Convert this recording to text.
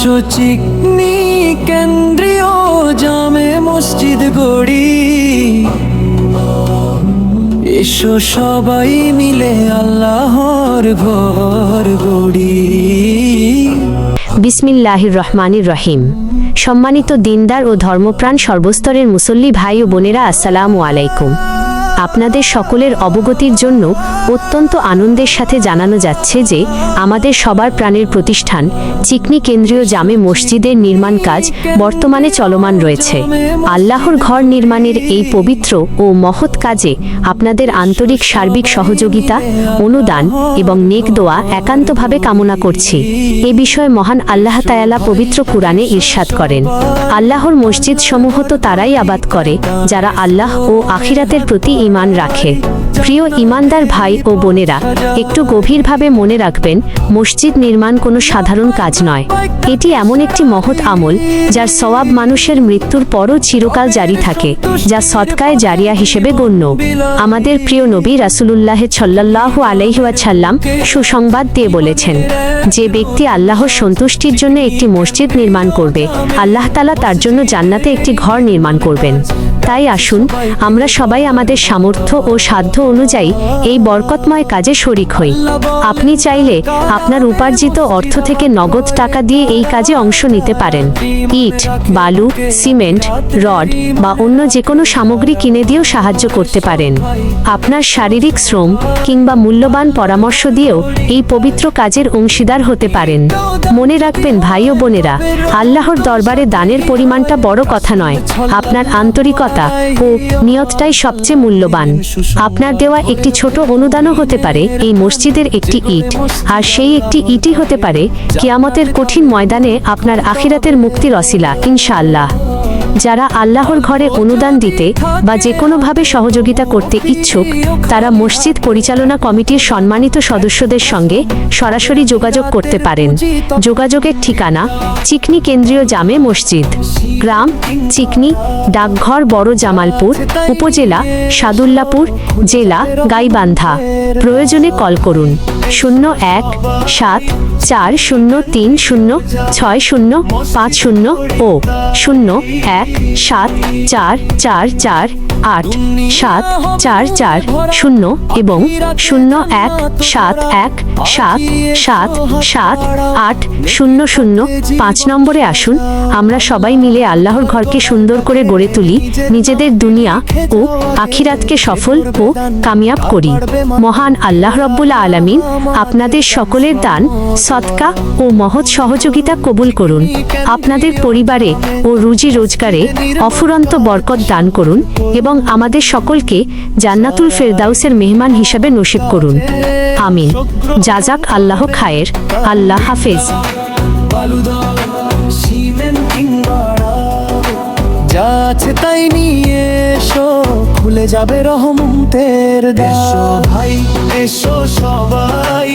এসো চিকনি কেন্দ্রীয় জামে মসজিদ গড়ি, এসো সবাই মিলে আল্লাহর ঘর গড়ি। বিসমিল্লাহির রহমানির রহিম। সম্মানিত দিনদার ও ধর্মপ্রাণ সর্বস্তরের মুসল্লি ভাই ও বোনেরা, আসসালামু আলাইকুম। আপনাদের সকলের অবগতির জন্য অত্যন্ত আনন্দের সাথে জানানো যাচ্ছে যে আমাদের সবার প্রাণের প্রতিষ্ঠান চিকনি কেন্দ্রীয় জামে মসজিদের নির্মাণ কাজ বর্তমানে চলমান রয়েছে। আল্লাহর ঘর নির্মাণের এই পবিত্র ও মহৎ কাজে আপনাদের আন্তরিক সার্বিক সহযোগিতা, অনুদান এবং নেক দোয়া একান্তভাবে কামনা করছি। এ বিষয়ে মহান আল্লাহ তাআলা পবিত্র কুরআনে ইরশাদ করেন, আল্লাহর মসজিদ সমূহ তো তারাই আবাদ করে যারা আল্লাহ ও আখিরাতের প্রতি ঈমান রাখে। প্রিয় ঈমানদার ভাই ও বোনেরা, একটু গভীরভাবে মনে রাখবেন, মসজিদ নির্মাণ কোনো সাধারণ কাজ নয়। এটি এমন একটি মহৎ আমল যার সওয়াব মানুষের মৃত্যুর পরও চিরকাল জারি থাকে, যা সদকায়ে জারিয়া হিসেবে গণ্য। আমাদের প্রিয় নবী রাসূলুল্লাহ সাল্লাল্লাহু আলাইহি ওয়াসাল্লাম সুসংবাদ দিয়ে বলেছেন, যে ব্যক্তি আল্লাহর সন্তুষ্টির জন্য একটি মসজিদ নির্মাণ করবে, আল্লাহ তাআলা তার জন্য জান্নাতে একটি ঘর নির্মাণ করবেন। তাই আসুন আমরা সবাই আমাদের সামর্থ্য ও সাধ্য অনুযায়ী এই বরকতময় কাজে শরিক হই। আপনি চাইলে আপনার উপার্জিত অর্থ থেকে নগদ টাকা দিয়ে এই কাজে অংশ নিতে পারেন। ইট, বালু, সিমেন্ট, রড বা অন্য যে কোনো সামগ্রী কিনে দিয়েও সাহায্য করতে পারেন। আপনার শারীরিক শ্রম কিংবা মূল্যবান পরামর্শ দিয়েও এই পবিত্র কাজের অংশীদার হতে পারেন। মনে রাখবেন ভাই ও বোনেরা, আল্লাহর দরবারে দানের পরিমাণটা বড় কথা নয়, আপনার আন্তরিকতা ও নিয়তটাই সবচেয়ে মূল্যবান। আপনার দেওয়া একটি ছোট অনুদানও হতে পারে এই মসজিদের একটি ইট, আর সেই একটি ইটই হতে পারে কিয়ামতের কঠিন ময়দানে আপনার আখিরাতের মুক্তির ওসিলা, ইনশাআল্লাহ। যারা আল্লাহর ঘরে অনুদান দিতে বা যে কোনোভাবে সহযোগিতা করতে ইচ্ছুক, তারা মসজিদ পরিচালনা কমিটির সম্মানিত সদস্যদের সঙ্গে সরাসরি যোগাযোগ করতে পারেন। যোগাযোগের ঠিকানা চিকনি কেন্দ্রীয় জামে মসজিদ, গ্রাম চিকনি, ডাকঘর বড় জামালপুর, উপজেলা সাদুল্লাপুর, জেলা গাইবান্ধা। প্রয়োজনে কল করুন 017403065050 ও 0174448744 এবং 0171777800 নম্বরে আসুন। আমরা সবাই মিলে আল্লাহর ঘরকে সুন্দর করে গড়ে তুলি, নিজেদের দুনিয়া ও আখিরাতকে সফল ও কামিয়াব করি। মহান আল্লাহ রব্বুল আলামিন আপনাদের সকলের দান, সদকা ও মহৎ সহযোগিতা কবুল করুন। আপনাদের পরিবারে ও রুজি রোজগারে অফুরন্ত বরকত দান করুন এবং আমাদের সকলকে জান্নাতুল ফেরদাউসের মেহমান হিসাবে নসিব করুন। আমিন। জাযাক আল্লাহ খায়ের। আল্লাহ হাফেজ। যা আছে তাই নিয়ে এসো, খুলে যাবে রহমতের দ্বার। এসো ভাই, এসো সবাই।